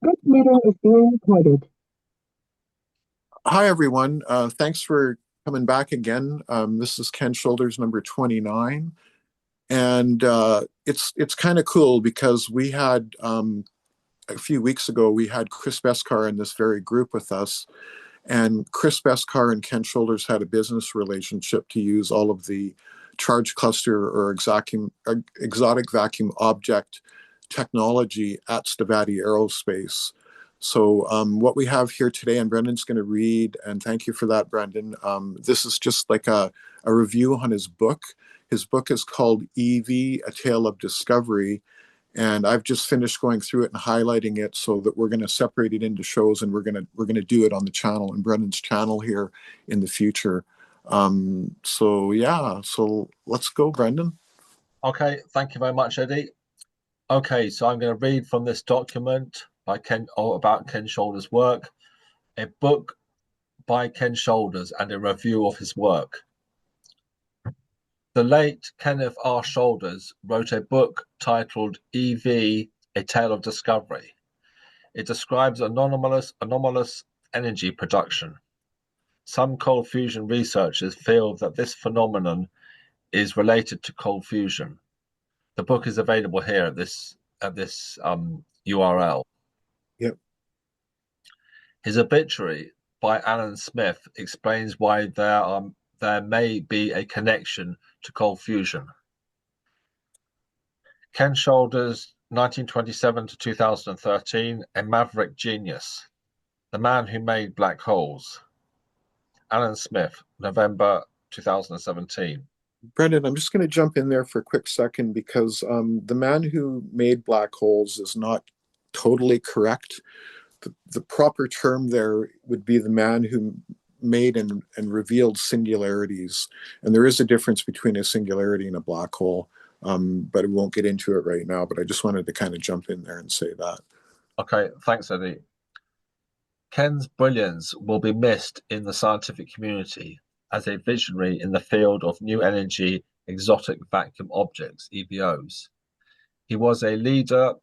This meeting is being recorded. Hi, everyone. Thanks for coming back again. This is Ken Shoulders number 29. And it's kind of cool because we had a few weeks ago, we had Chris Beskar in this very group with us. And Chris Beskar and Ken Shoulders had a business relationship to use all of the charge cluster or exotic vacuum object technology at Stavati Aerospace. So what we have here today, and Brendan's going to read, and thank you for that, Brendan. This is just like a review on his book. His book is called EV, A Tale of Discovery, and I've just finished going through it and highlighting it so that we're going to separate it into shows, and we're going to do it on the channel and Brendan's channel here in the future. So yeah, so let's go, Brendan. Okay, thank you very much, Eddie. Okay, so I'm going to read from this document by about Ken Shoulders' work, a book by Ken Shoulders, and a review of his work. The late Kenneth R. Shoulders wrote a book titled EV, A Tale of Discovery. It describes anomalous energy production. Some cold fusion researchers feel that this phenomenon is related to cold fusion. The book is available here at this URL. Yep. His obituary by Alan Smith explains why there may be a connection to cold fusion. Ken Shoulders, 1927 to 2013, a maverick genius, the man who made black holes. Alan Smith, November 2017. Brendan, I'm just going to jump in there for a quick second because the man who made black holes is not totally correct. The proper term there would be the man who made and revealed singularities. And there is a difference between a singularity and a black hole, but we won't get into it right now. But I just wanted to kind of jump in there and say that. Okay, thanks, Eddie. Ken's brilliance will be missed in the scientific community as a visionary in the field of new energy exotic vacuum objects, EVOs. He was a leader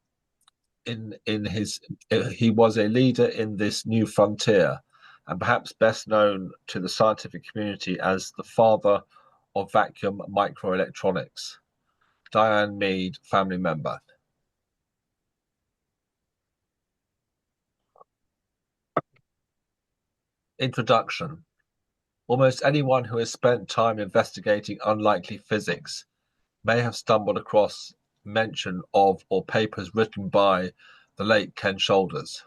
he was a leader in this new frontier, and perhaps best known to the scientific community as the father of vacuum microelectronics. Diane Mead, family member. Introduction. Almost anyone who has spent time investigating unlikely physics may have stumbled across mention of or papers written by the late Ken Shoulders.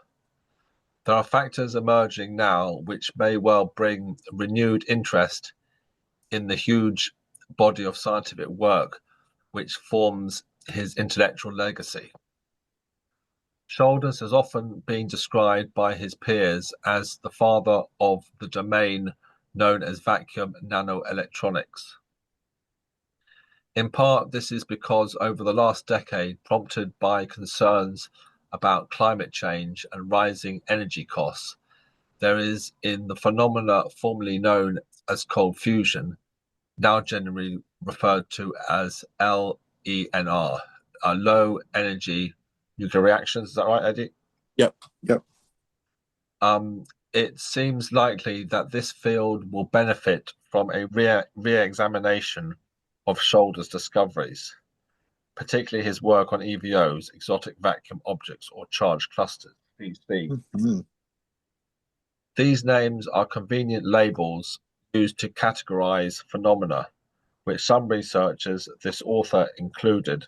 There are factors emerging now which may well bring renewed interest in the huge body of scientific work which forms his intellectual legacy. Shoulders has often been described by his peers as the father of the domain known as vacuum nanoelectronics. In part, this is because over the last decade, prompted by concerns about climate change and rising energy costs, there is in the phenomena formerly known as cold fusion, now generally referred to as LENR, low energy nuclear reactions. Is that right, Eddie? Yep. Yep. It seems likely that this field will benefit from a re-examination of Shoulders' discoveries, particularly his work on EVOs, exotic vacuum objects, or charged clusters, EV. Mm-hmm. These names are convenient labels used to categorize phenomena, which some researchers, this author included,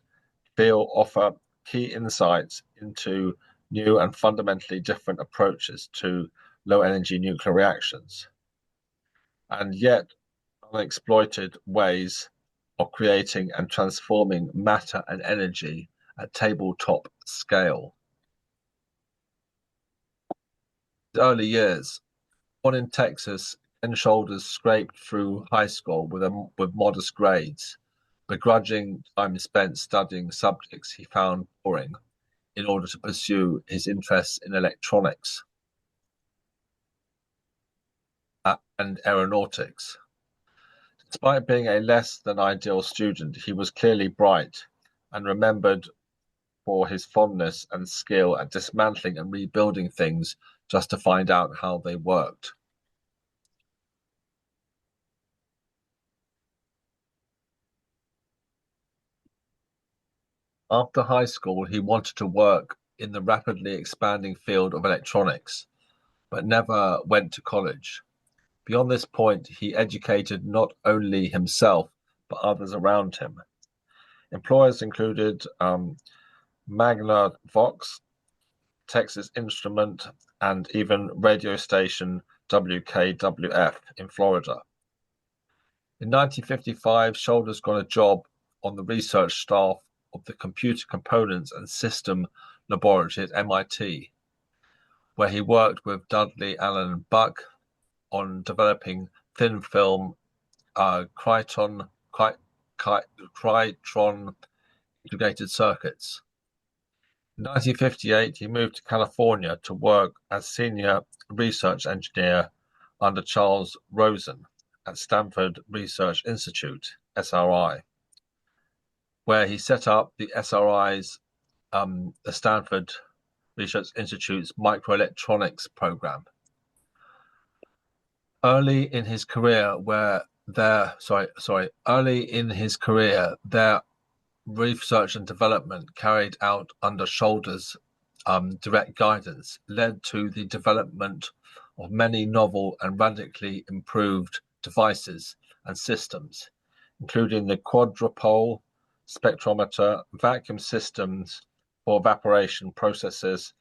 feel offer key insights into new and fundamentally different approaches to low-energy nuclear reactions, and yet unexploited ways of creating and transforming matter and energy at tabletop scale. Early years, born in Texas, Ken Shoulders scraped through high school with modest grades, begrudging time spent studying subjects he found boring in order to pursue his interests in electronics and aeronautics. Despite being a less than ideal student, he was clearly bright and remembered for his fondness and skill at dismantling and rebuilding things just to find out how they worked. After high school, he wanted to work in the rapidly expanding field of electronics, but never went to college. Beyond this point, he educated not only himself, but others around him. Employers included Magna Vox, Texas Instrument, and even radio station WKWF in Florida. In 1955, Shoulders got a job on the research staff of the Computer Components and System Laboratory at MIT, where he worked with Dudley Allen Buck on developing thin film Krytron integrated circuits. In 1958, he moved to California to work as senior research engineer under Charles Rosen at Stanford Research Institute, SRI, where he set up the SRI's, the Stanford Research Institute's microelectronics program. Early in his career, their research and development carried out under Shoulders' direct guidance led to the development of many novel and radically improved devices and systems, including the quadrupole spectrometer, vacuum systems for evaporation processes,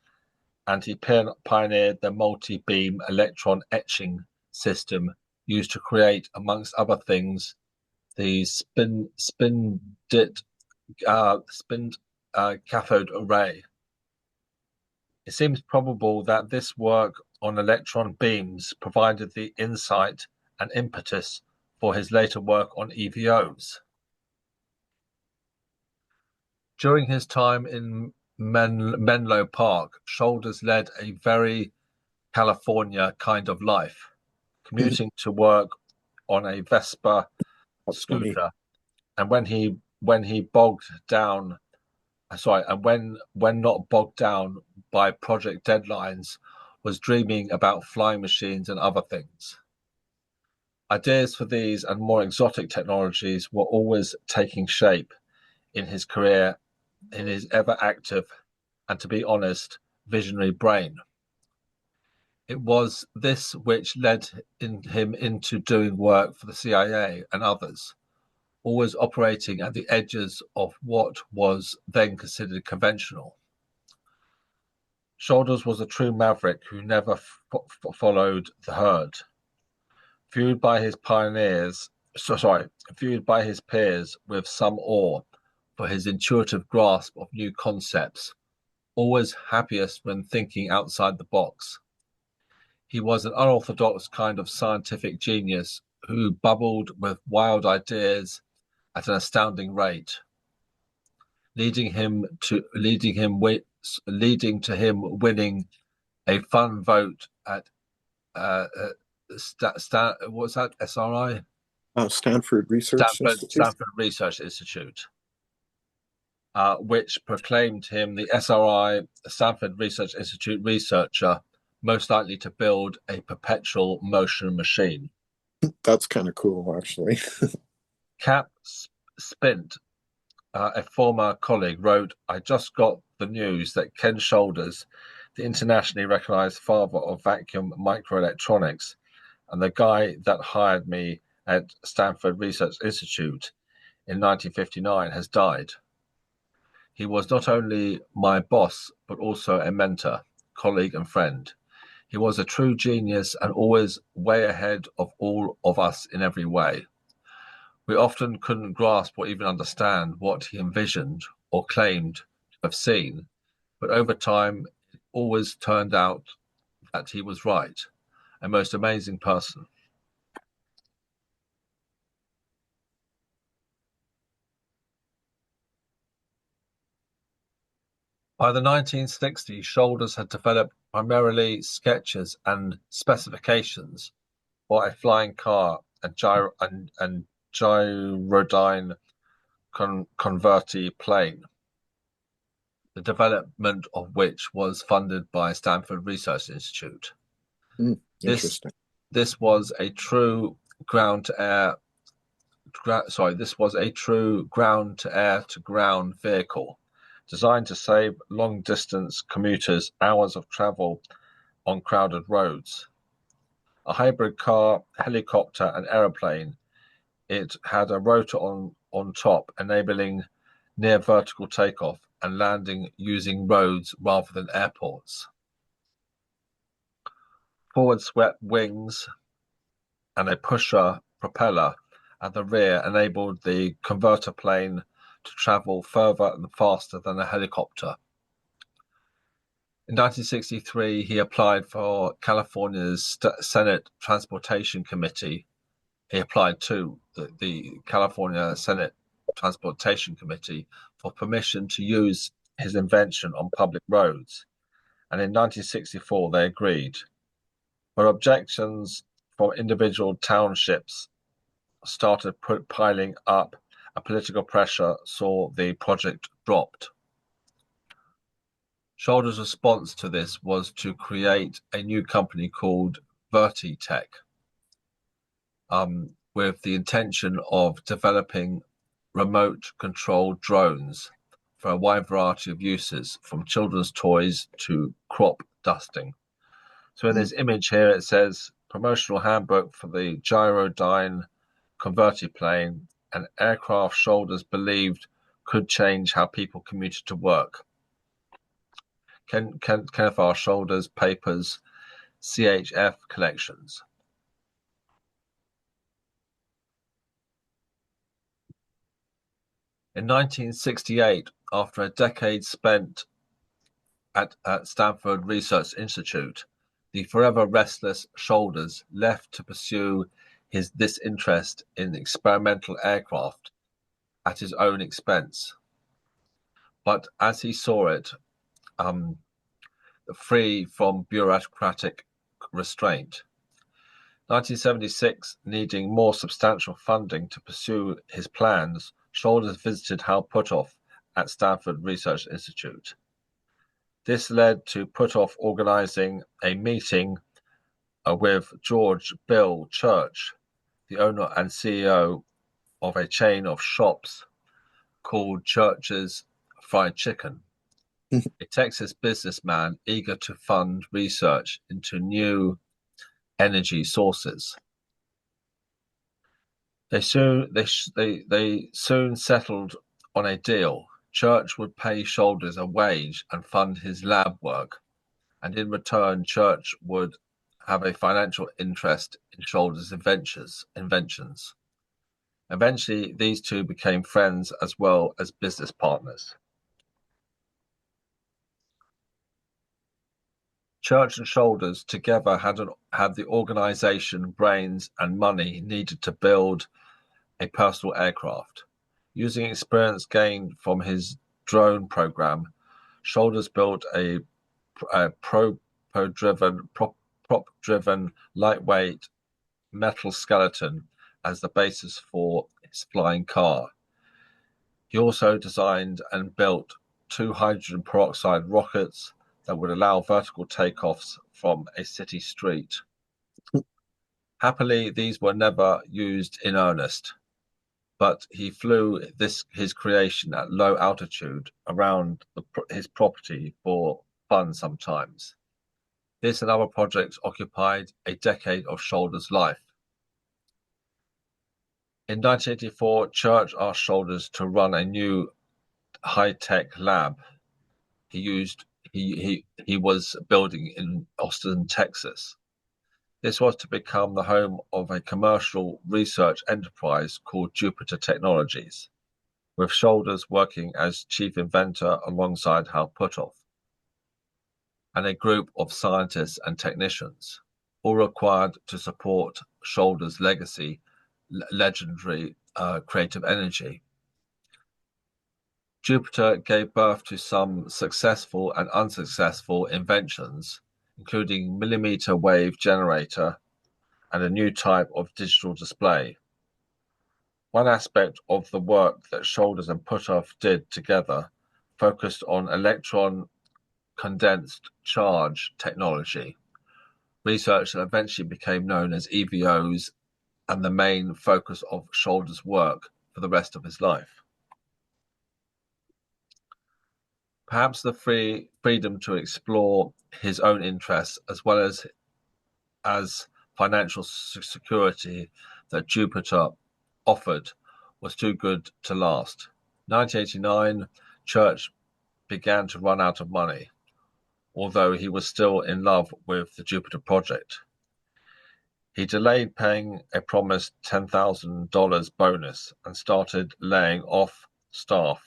and he pioneered the multi-beam electron etching system used to create, amongst other things, the spin cathode array. It seems probable that this work on electron beams provided the insight and impetus for his later work on EVOs. During his time in Menlo Park, Shoulders led a very California kind of life, commuting to work on a Vespa scooter, and when not bogged down by project deadlines, was dreaming about flying machines and other things. Ideas for these and more exotic technologies were always taking shape in his career, in his ever active and, to be honest, visionary brain. It was this which led him into doing work for the CIA and others, always operating at the edges of what was then considered conventional. Shoulders was a true maverick who never followed the herd. Viewed by his peers with some awe for his intuitive grasp of new concepts, always happiest when thinking outside the box. He was an unorthodox kind of scientific genius who bubbled with wild ideas at an astounding rate, leading to him winning a fun vote at what's that, SRI? Stanford Research Institute. Stanford Research Institute, which proclaimed him the SRI, Stanford Research Institute researcher most likely to build a perpetual motion machine. That's kind of cool, actually. Cap Spint, a former colleague, wrote, "I just got the news that Ken Shoulders, the internationally recognized father of vacuum microelectronics, and the guy that hired me at Stanford Research Institute in 1959, has died. He was not only my boss, but also a mentor, colleague, and friend. He was a true genius and always way ahead of all of us in every way. We often couldn't grasp or even understand what he envisioned or claimed to have seen, but over time, it always turned out that he was right. A most amazing person." By the 1960s, Shoulders had developed primarily sketches and specifications for a flying car and gyrodyne converti plane. the development of which was funded by Stanford Research Institute. Interesting. This was a true ground-to-air to ground vehicle designed to save long-distance commuters hours of travel on crowded roads. A hybrid car, helicopter, and aeroplane, it had a rotor on top, enabling near vertical takeoff and landing using roads rather than airports. Forward swept wings and a pusher propeller at the rear enabled the converter plane to travel further and faster than a helicopter. In 1963, he applied for California's Senate Transportation Committee. He applied to the California Senate Transportation Committee for permission to use his invention on public roads. And in 1964, they agreed. But objections from individual townships started piling up, and political pressure saw the project dropped. Shoulder's response to this was to create a new company called Vertitech, with the intention of developing remote-controlled drones for a wide variety of uses, from children's toys to crop dusting. So in this image here, it says promotional handbook for the Gyrodyne convertiplane, an aircraft Shoulders believed could change how people commuted to work. Kenneth R. Shoulders Papers, CHF Collections. In 1968, after a decade spent at Stanford Research Institute, the forever restless Shoulders left to pursue this interest in experimental aircraft at his own expense. But as he saw it, free from bureaucratic restraint. 1976, needing more substantial funding to pursue his plans, Shoulders visited Hal Puthoff at Stanford Research Institute. This led to Puthoff organizing a meeting with George Bill Church, the owner and CEO of a chain of shops called Church's Fried Chicken, a Texas businessman eager to fund research into new energy sources. They soon settled on a deal. Church would pay Shoulders a wage and fund his lab work, and in return, Church would have a financial interest in Shoulders' inventions. Eventually, these two became friends as well as business partners. Church and Shoulders together had the organization, brains, and money needed to build a personal aircraft. Using experience gained from his drone program, Shoulders built a prop-driven, lightweight metal skeleton as the basis for his flying car. He also designed and built 2 hydrogen peroxide rockets that would allow vertical takeoffs from a city street. Happily, these were never used in earnest, but he flew his creation at low altitude around his property for fun sometimes. This and other projects occupied a decade of Shoulders' life. In 1984, Church asked Shoulders to run a new high-tech lab he was building in Austin, Texas. This was to become the home of a commercial research enterprise called Jupiter Technologies, with Shoulders working as chief inventor alongside Hal Puthoff, and a group of scientists and technicians, all required to support Shoulders' legendary creative energy. Jupiter gave birth to some successful and unsuccessful inventions, including millimeter wave generator and a new type of digital display. One aspect of the work that Shoulders and Puthoff did together focused on electron condensed charge technology, research that eventually became known as EVOs and the main focus of Shoulders' work for the rest of his life. Perhaps the freedom to explore his own interests as well as financial security that Jupiter offered was too good to last. 1989, Church began to run out of money, although he was still in love with the Jupiter project. He delayed paying a promised $10,000 bonus and started laying off staff.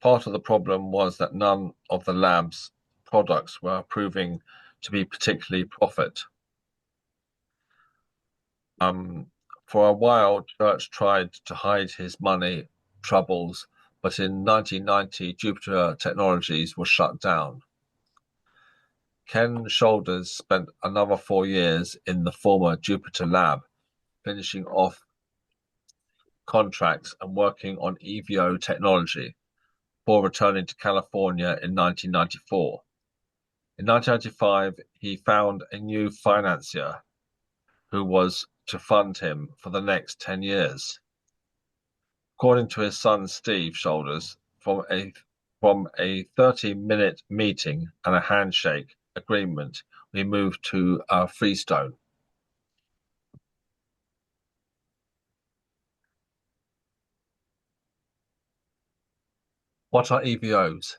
Part of the problem was that none of the lab's products were proving to be particularly profit. For a while, Church tried to hide his money troubles, but in 1990, Jupiter Technologies was shut down. Ken Shoulders spent another 4 years in the former Jupiter lab, finishing off contracts and working on EVO technology before returning to California in 1994. In 1995, he found a new financier who was to fund him for the next 10 years. According to his son Steve Shoulders, from a 30-minute meeting and a handshake agreement, we moved to Freestone. What are EVOs?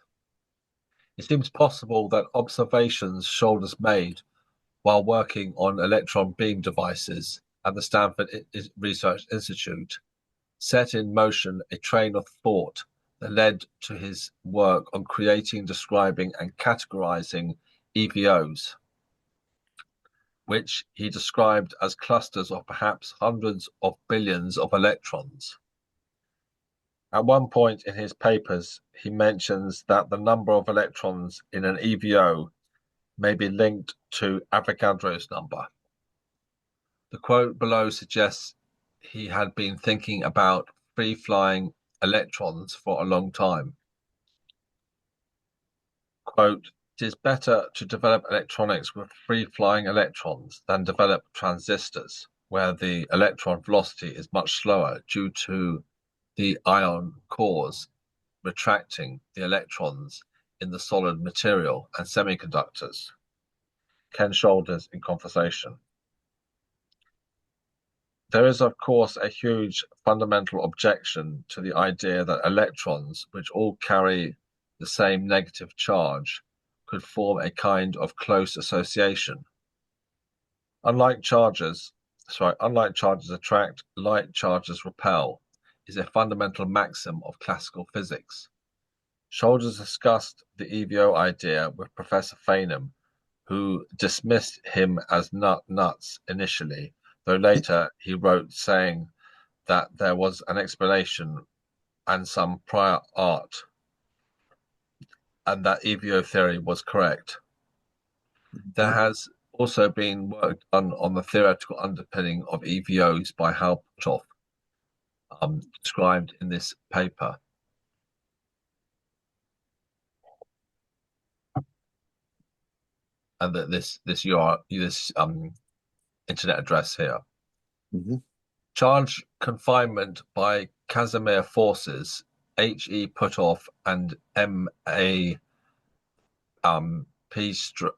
It seems possible that observations Shoulders made while working on electron beam devices at the Stanford Research Institute set in motion a train of thought that led to his work on creating, describing, and categorizing EVOs, which he described as clusters of perhaps hundreds of billions of electrons. At one point in his papers, he mentions that the number of electrons in an EVO may be linked to Avogadro's number. The quote below suggests he had been thinking about free-flying electrons for a long time. Quote, "It is better to develop electronics with free-flying electrons than develop transistors, where the electron velocity is much slower due to the ion cores retracting the electrons in the solid material and semiconductors." Ken Shoulders in conversation. There is, of course, a huge fundamental objection to the idea that electrons, which all carry the same negative charge, could form a kind of close association. Unlike charges attract, like charges repel, is a fundamental maxim of classical physics. Shoulders discussed the EVO idea with Professor Feynman, who dismissed him as nuts initially, though later he wrote saying that there was an explanation and some prior art, and that EVO theory was correct. There has also been work done on the theoretical underpinning of EVOs by Hal Puthoff, described in this paper. And that this internet address here. Mm-hmm. Charge confinement by Casimir forces, H.E. Puthoff and M.A. Pestrup.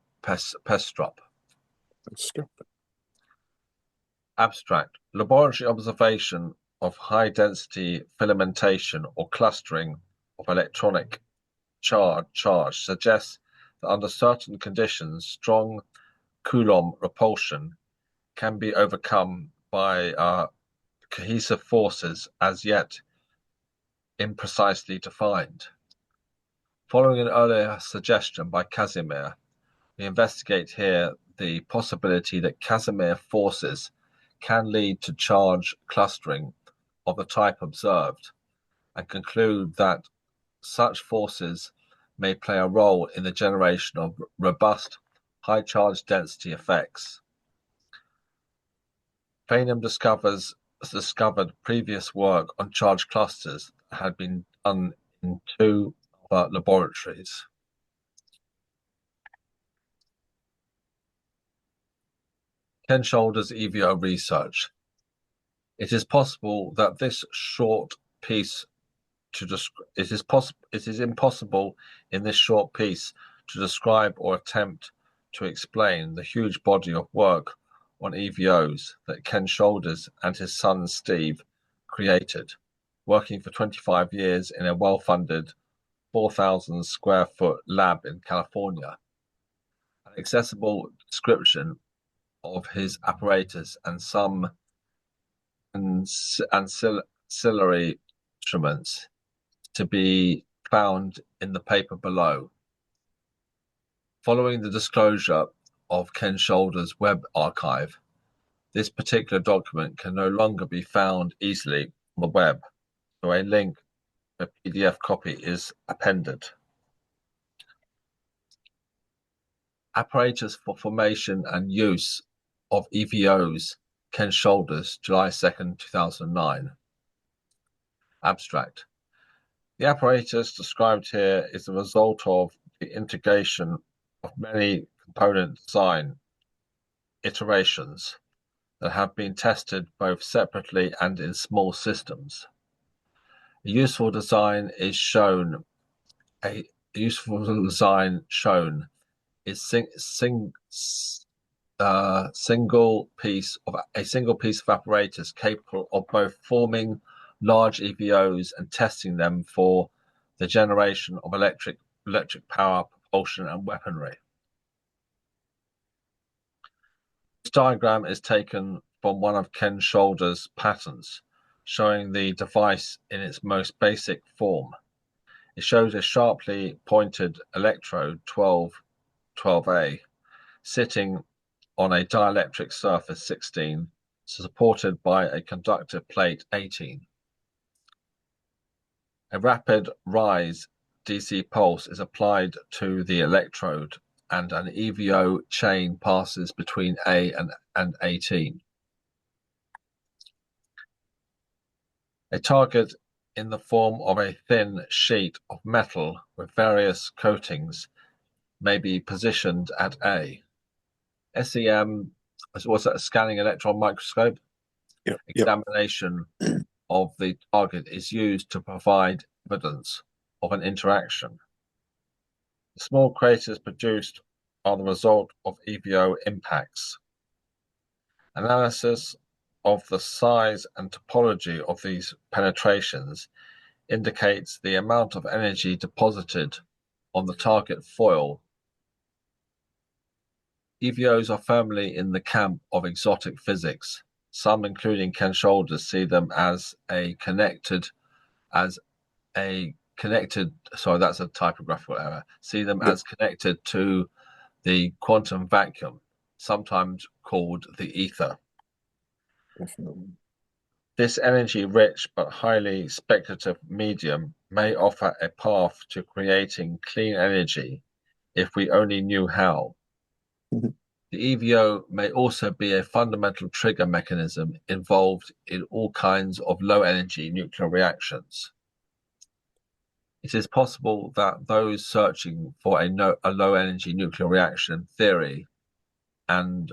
Abstract. Laboratory observation of high-density filamentation or clustering of electronic charge suggests that under certain conditions, strong Coulomb repulsion can be overcome by cohesive forces as yet imprecisely defined. Following an earlier suggestion by Casimir, we investigate here the possibility that Casimir forces can lead to charge clustering of the type observed, and conclude that such forces may play a role in the generation of robust high charge density effects. Feynman discovered previous work on charge clusters that had been done in two other laboratories. Ken Shoulders EVO research. It is possible that this short piece it is impossible in this short piece to describe or attempt to explain the huge body of work on EVOs that Ken Shoulders and his son Steve created, working for 25 years in a well-funded 4,000 square foot lab in California. An accessible description of his apparatus and some ancillary instruments to be found in the paper below. Following the disclosure of Ken Shoulders' web archive, this particular document can no longer be found easily on the web, so a link, a PDF copy is appended. Apparatus for formation and use of EVOs, Ken Shoulders, July 2nd, 2009. Abstract. The apparatus described here is the result of the integration of many component design iterations that have been tested both separately and in small systems. A useful design shown is a single piece of apparatus capable of both forming large EVOs and testing them for the generation of electric power, propulsion, and weaponry. This diagram is taken from one of Ken Shoulders' patents, showing the device in its most basic form. It shows a sharply pointed electrode 12A sitting on a dielectric surface 16, supported by a conductive plate 18. A rapid rise DC pulse is applied to the electrode, and an EVO chain passes between A and 18. A target in the form of a thin sheet of metal with various coatings may be positioned at A. SEM is also a scanning electron microscope. Examination of the target is used to provide evidence of an interaction. The small craters produced are the result of EVO impacts. Analysis of the size and topology of these penetrations indicates the amount of energy deposited on the target foil. EVOs are firmly in the camp of exotic physics. Some, including Ken Shoulders, see them as connected. Sorry, that's a typographical error. See them as connected to the quantum vacuum, sometimes called the ether. This energy-rich but highly speculative medium may offer a path to creating clean energy if we only knew how. The EVO may also be a fundamental trigger mechanism involved in all kinds of low-energy nuclear reactions. It is possible that those searching for a low-energy nuclear reaction theory and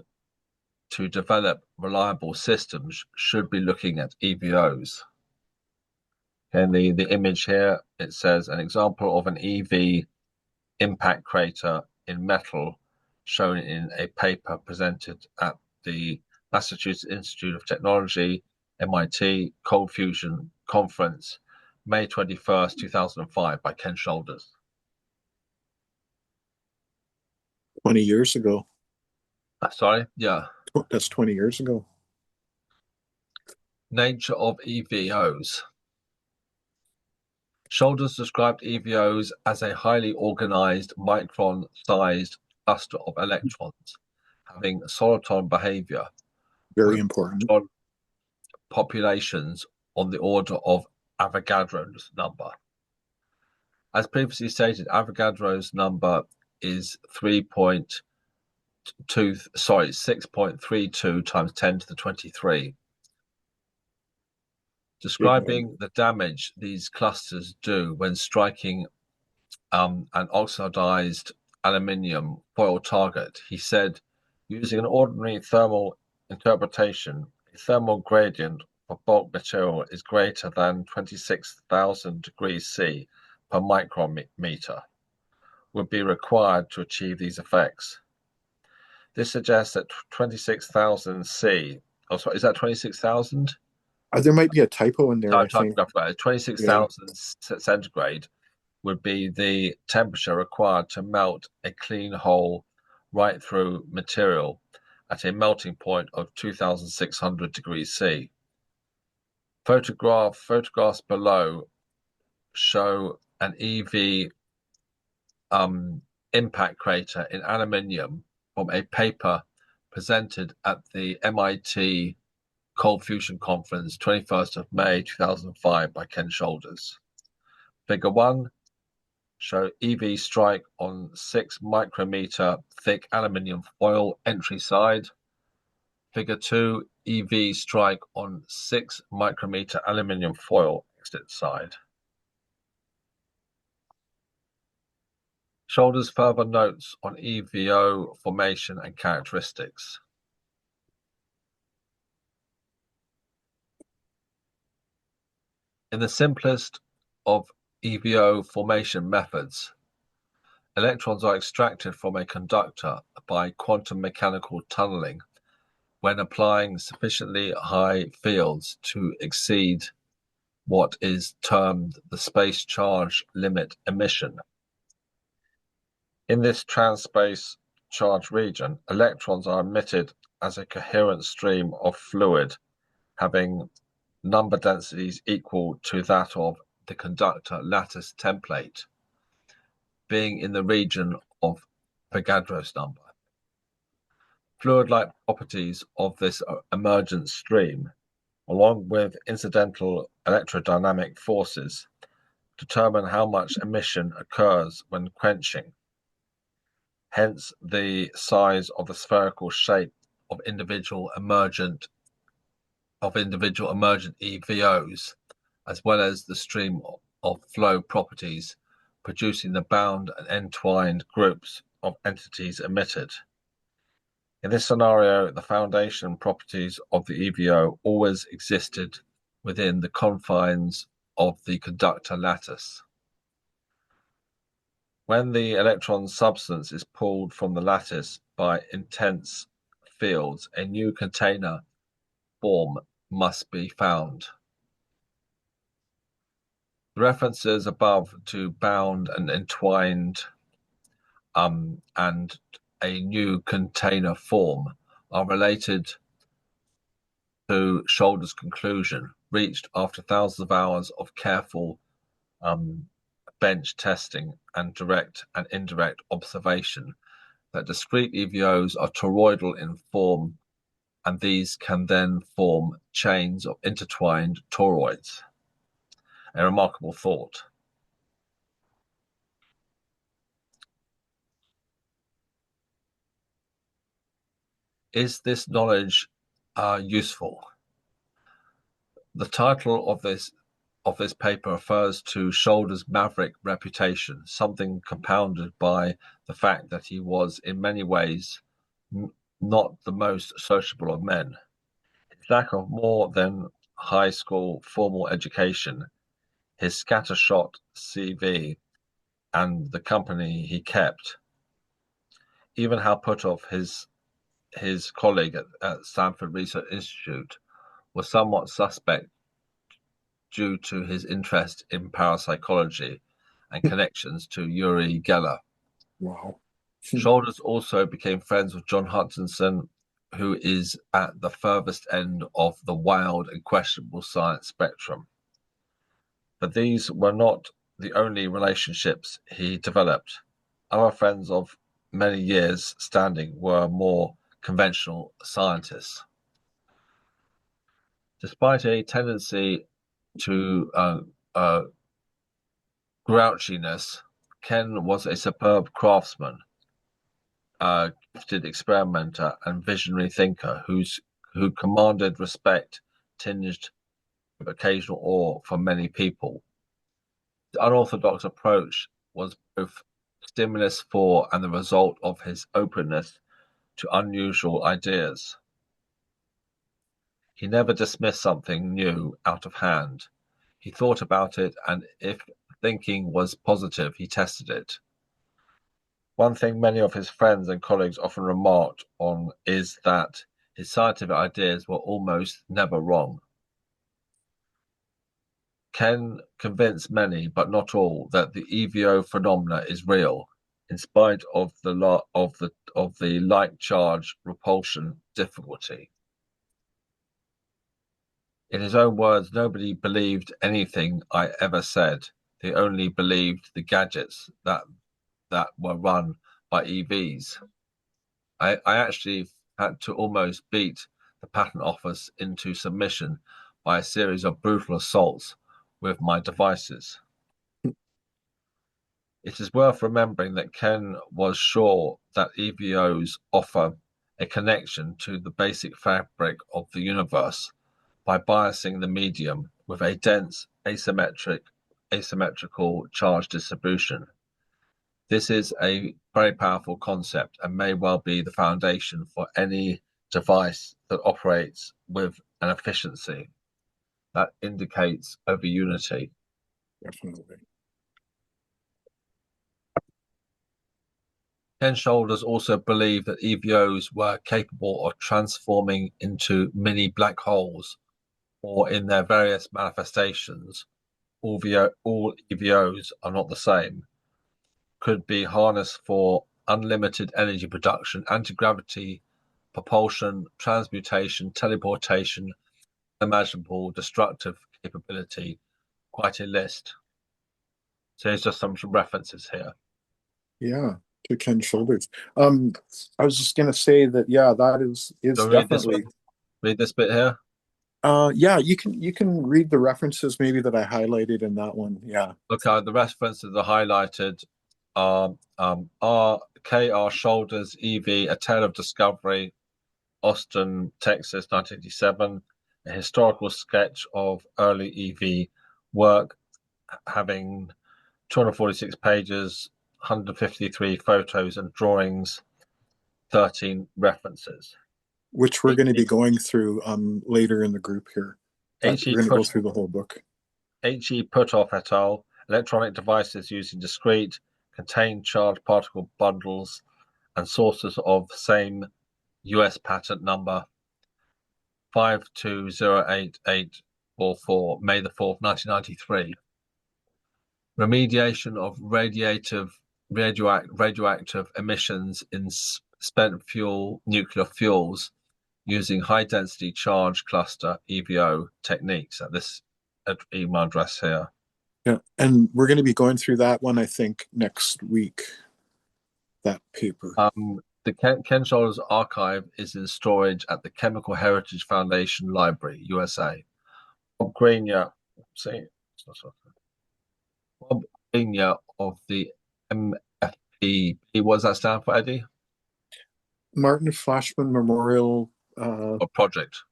to develop reliable systems should be looking at EVOs. And the image here, it says an example of an EV impact crater in metal shown in a paper presented at the Massachusetts Institute of Technology, MIT Cold Fusion Conference, May 21st, 2005 by Ken Shoulders. 20 years ago. Sorry? Yeah. That's 20 years ago. Nature of EVOs. Shoulders described EVOs as a highly organized micron-sized cluster of electrons having soliton behavior. Very important. Populations on the order of Avogadro's number. As previously stated, Avogadro's number is 6.32 times 10 to the 23. Describing the damage these clusters do when striking an oxidized aluminium foil target. He said, using an ordinary thermal interpretation, a thermal gradient for bulk material is greater than 26,000 degrees C per micrometer would be required to achieve these effects. This suggests that 26,000 C, oh sorry, is that 26,000? There might be a typo in there, No, I think. 26,000 centigrade would be the temperature required to melt a clean hole right through material at a melting point of 2,600 degrees C. Photographs below show an EV impact crater in aluminium from a paper presented at the MIT Cold Fusion Conference, 21st of May 2005 by Ken Shoulders. Figure 1 show EV strike on 6 micrometer thick aluminium foil entry side. Figure 2, EV strike on 6 micrometer aluminium foil exit side. Shoulders further notes on EVO formation and characteristics. In the simplest of EVO formation methods, electrons are extracted from a conductor by quantum mechanical tunneling when applying sufficiently high fields to exceed what is termed the space charge limit emission. In this trans-space charge region, electrons are emitted as a coherent stream of fluid having number densities equal to that of the conductor lattice template, being in the region of Avogadro's number. Fluid-like properties of this emergent stream, along with incidental electrodynamic forces, determine how much emission occurs when quenching. Hence, the size of the spherical shape of individual emergent EVOs, as well as the stream of flow properties, producing the bound and entwined groups of entities emitted. In this scenario, the foundation properties of the EVO always existed within the confines of the conductor lattice. When the electron substance is pulled from the lattice by intense fields, a new container form must be found. The references above to bound and entwined and a new container form are related to Shoulders' conclusion, reached after thousands of hours of careful bench testing and direct and indirect observation, that discrete EVOs are toroidal in form, and these can then form chains of intertwined toroids. A remarkable thought. Is this knowledge useful? The title of this paper refers to Shoulders' maverick reputation, something compounded by the fact that he was in many ways not the most sociable of men. His lack of more than high school formal education, his scattershot CV, and the company he kept, even how put off his colleague at Stanford Research Institute, was somewhat suspect due to his interest in parapsychology and connections to Uri Geller. Wow. Shoulders also became friends with John Hutchinson, who is at the furthest end of the wild and questionable science spectrum. But these were not the only relationships he developed. Other friends of many years' standing were more conventional scientists. Despite a tendency to grouchiness, Ken was a superb craftsman, a gifted experimenter and visionary thinker who commanded respect tinged with occasional awe from many people. His unorthodox approach was both stimulus for and the result of his openness to unusual ideas. He never dismissed something new out of hand. He thought about it, and if thinking was positive, he tested it. One thing many of his friends and colleagues often remarked on is that his scientific ideas were almost never wrong. Ken convinced many, but not all, that the EVO phenomena is real, in spite of the like charge repulsion difficulty. In his own words, nobody believed anything I ever said. They only believed the gadgets that were run by EVs. I actually had to almost beat the patent office into submission by a series of brutal assaults with my devices. It is worth remembering that Ken was sure that EVOs offer a connection to the basic fabric of the universe by biasing the medium with a dense asymmetrical charge distribution. This is a very powerful concept and may well be the foundation for any device that operates with an efficiency that indicates over unity. Definitely. Ken Shoulders also believed that EVOs were capable of transforming into mini black holes, or in their various manifestations, all EVOs are not the same, could be harnessed for unlimited energy production, anti-gravity, propulsion, transmutation, teleportation, imaginable destructive capability, quite a list. So here's just some references here. Yeah, to Ken Shoulders. I was just gonna say that, yeah, that is So definitely. read this bit here. Yeah, you can read the references maybe that I highlighted in that one. Yeah. Okay, the references are highlighted. R. Shoulders, EV, A Tale of Discovery, Austin, Texas, 1987. A historical sketch of early EV work, having 246 pages, 153 photos and drawings, 13 references. Which we're going to be going through later in the group here. But we're going to go through the whole book. H.E. Putoff et al. Electronic devices using discrete, contained charged particle bundles and sources of same US patent number 5208844, May the 4th, 1993. Remediation of radioactive emissions in spent fuel nuclear fuels using high-density charge cluster EVO techniques at this email address here. Yeah, and we're going to be going through that one, I think, next week, that paper. The Ken Shoulders archive is in storage at the Chemical Heritage Foundation Library, USA. Bob Greenyer of the MFP. What does that stand for, Eddie? Martin Flashman Memorial Project.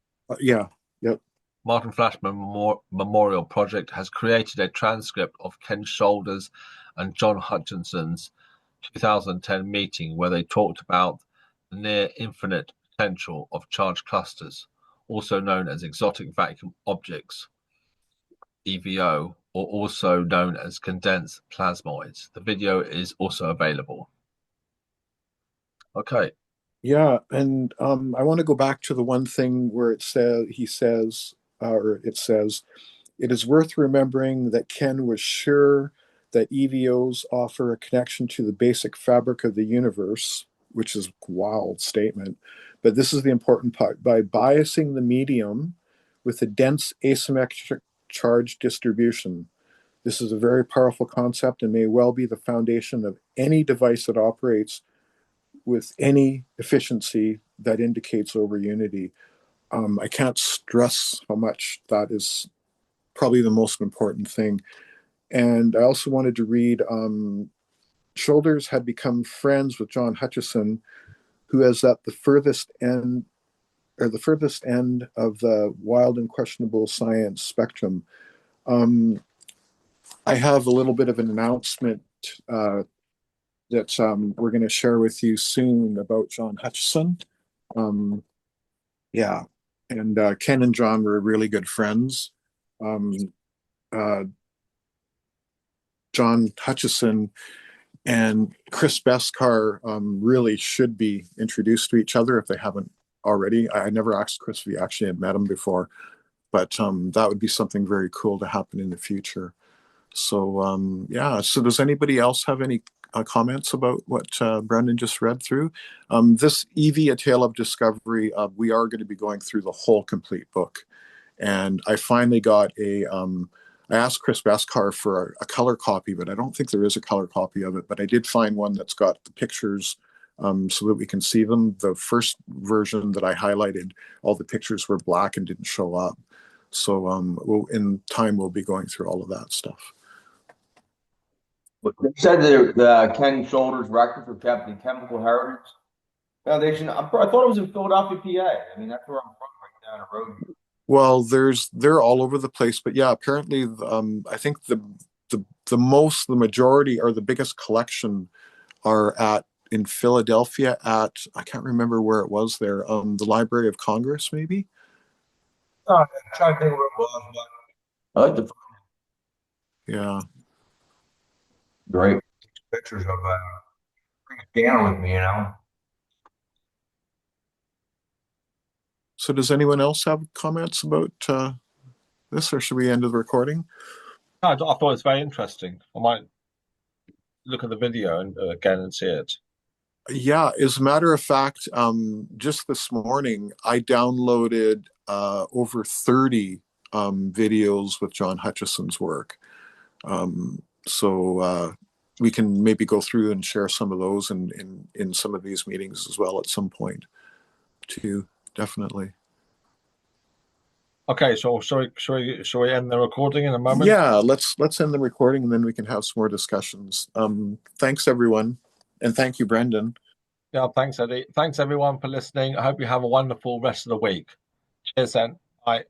Yeah, yep. Martin Flashman Memorial Project has created a transcript of Ken Shoulders and John Hutchinson's 2010 meeting where they talked about the near infinite potential of charged clusters, also known as exotic vacuum objects, EVO, or also known as condensed plasmoids. The video is also available. Okay. Yeah, and I want to go back to the one thing where it says it is worth remembering that Ken was sure that EVOs offer a connection to the basic fabric of the universe, which is a wild statement. But this is the important part. By biasing the medium with a dense asymmetric charge distribution, this is a very powerful concept and may well be the foundation of any device that operates with any efficiency that indicates over unity. I can't stress how much that is probably the most important thing. And I also wanted to read Shoulders had become friends with John Hutchison, who is at the furthest end of the wild and questionable science spectrum. I have a little bit of an announcement we're going to share with you soon about John Hutchison. Yeah, and Ken and John were really good friends. Um, uh, John Hutchison and Chris Beskar really should be introduced to each other if they haven't already. I never asked Chris if he actually had met him before, but that would be something very cool to happen in the future. So yeah, so does anybody else have any comments about what Brendan just read through? This EV, A Tale of Discovery, we are going to be going through the whole complete book. And I finally got I asked Chris Beskar for a color copy, but I don't think there is a color copy of it. But I did find one that's got the pictures so that we can see them. The first version that I highlighted, all the pictures were black and didn't show up. So in time, we'll be going through all of that stuff. They said the Ken Shoulders record for Captain Chemical Heritage Foundation. I thought it was in Philadelphia, PA. I mean, that's where I'm from, right down the road. Well, they're all over the place, but yeah, apparently, I think the majority or the biggest collection are in Philadelphia at, I can't remember where it was there, the Library of Congress, maybe. Oh, I'm trying to think where it was, but I like the Yeah. great pictures of bring it down with me, you know. So does anyone else have comments about this, or should we end the recording? I thought it was very interesting. I might look at the video again and see it. Yeah, as a matter of fact, just this morning, I downloaded over 30 videos with John Hutchison's work. So we can maybe go through and share some of those in some of these meetings as well at some point, too. Definitely. Okay, so shall we end the recording in a moment? Yeah, let's end the recording and then we can have some more discussions. Thanks everyone, and thank you, Brendan. Yeah, thanks, Eddie. Thanks everyone for listening. I hope you have a wonderful rest of the week. Cheers then. Bye.